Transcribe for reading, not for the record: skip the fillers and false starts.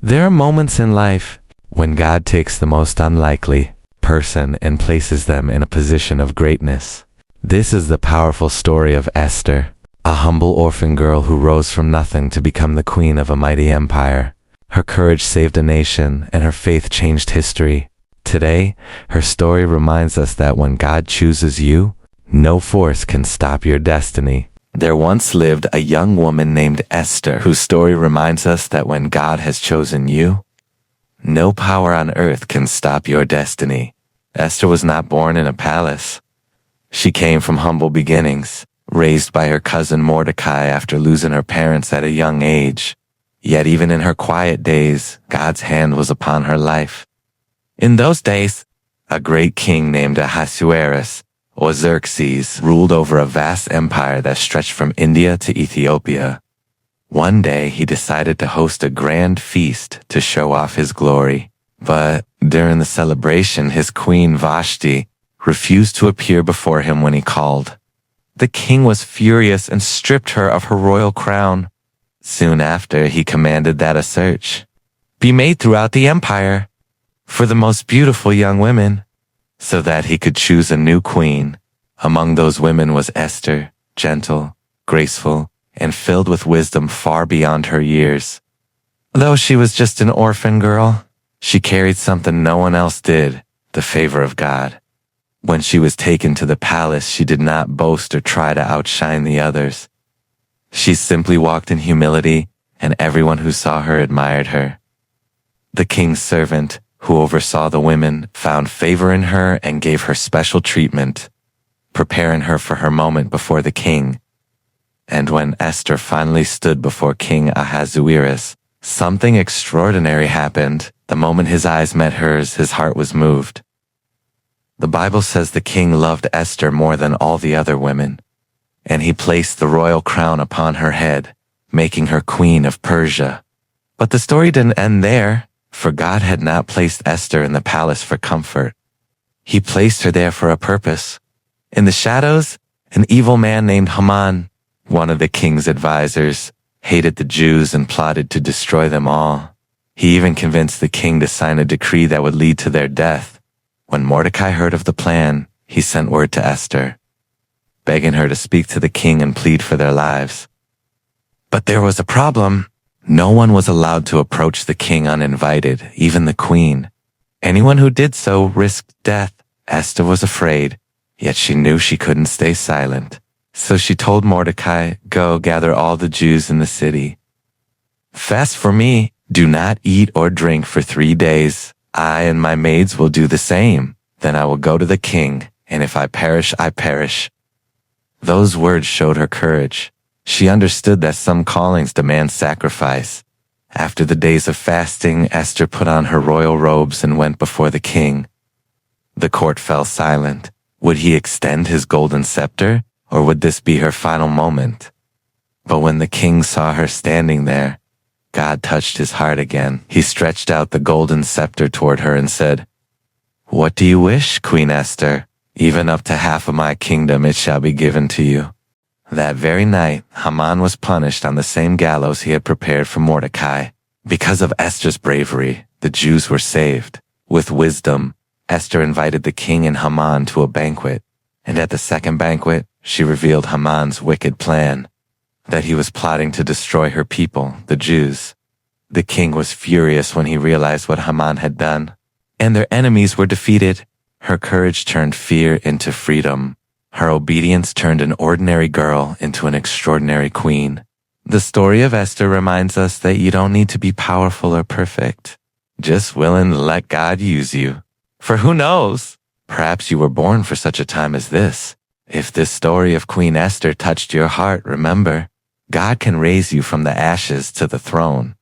There are moments in life when God takes the most unlikely person and places them in a position of greatness. This is the powerful story of Esther, a humble orphan girl who rose from nothing to become the queen of a mighty empire. Her courage saved a nation, and her faith changed history. Today, her story reminds us that when God chooses you, no force can stop your destiny. There once lived a young woman named Esther, whose story reminds us that when God has chosen you, no power on earth can stop your destiny. Esther was not born in a palace. She came from humble beginnings, raised by her cousin Mordecai after losing her parents at a young age. Yet even in her quiet days, God's hand was upon her life. In those days, a great king named Ahasuerus, or Xerxes, ruled over a vast empire that stretched from India to Ethiopia. One day, he decided to host a grand feast to show off his glory. But during the celebration, his queen Vashti refused to appear before him when he called. The king was furious and stripped her of her royal crown. Soon after, he commanded that a search be made throughout the empire for the most beautiful young women, so that he could choose a new queen. Among those women was Esther, gentle, graceful, and filled with wisdom far beyond her years. Though she was just an orphan girl, she carried something no one else did, the favor of God. When she was taken to the palace, she did not boast or try to outshine the others. She simply walked in humility, and everyone who saw her admired her. The king's servant, who oversaw the women, found favor in her and gave her special treatment, preparing her for her moment before the king. And when Esther finally stood before King Ahasuerus, something extraordinary happened. The moment his eyes met hers, his heart was moved. The Bible says the king loved Esther more than all the other women, and he placed the royal crown upon her head, making her queen of Persia. But the story didn't end there, for God had not placed Esther in the palace for comfort. He placed her there for a purpose. In the shadows, an evil man named Haman, one of the king's advisors, hated the Jews and plotted to destroy them all. He even convinced the king to sign a decree that would lead to their death. When Mordecai heard of the plan, he sent word to Esther, begging her to speak to the king and plead for their lives. But there was a problem. No one was allowed to approach the king uninvited, even the queen. Anyone who did so risked death. Esther was afraid, yet she knew she couldn't stay silent. So she told Mordecai, "Go gather all the Jews in the city. Fast for me, do not eat or drink for 3 days. I and my maids will do the same. Then I will go to the king, and if I perish, I perish." Those words showed her courage. She understood that some callings demand sacrifice. After the days of fasting, Esther put on her royal robes and went before the king. The court fell silent. Would he extend his golden scepter, or would this be her final moment? But when the king saw her standing there, God touched his heart again. He stretched out the golden scepter toward her and said, "What do you wish, Queen Esther? Even up to half of my kingdom it shall be given to you." That very night, Haman was punished on the same gallows he had prepared for Mordecai. Because of Esther's bravery, the Jews were saved. With wisdom, Esther invited the king and Haman to a banquet, and at the second banquet, she revealed Haman's wicked plan, that he was plotting to destroy her people, the Jews. The king was furious when he realized what Haman had done, and their enemies were defeated. Her courage turned fear into freedom. Her obedience turned an ordinary girl into an extraordinary queen. The story of Esther reminds us that you don't need to be powerful or perfect, just willing to let God use you. For who knows, perhaps you were born for such a time as this. If this story of Queen Esther touched your heart, remember, God can raise you from the ashes to the throne.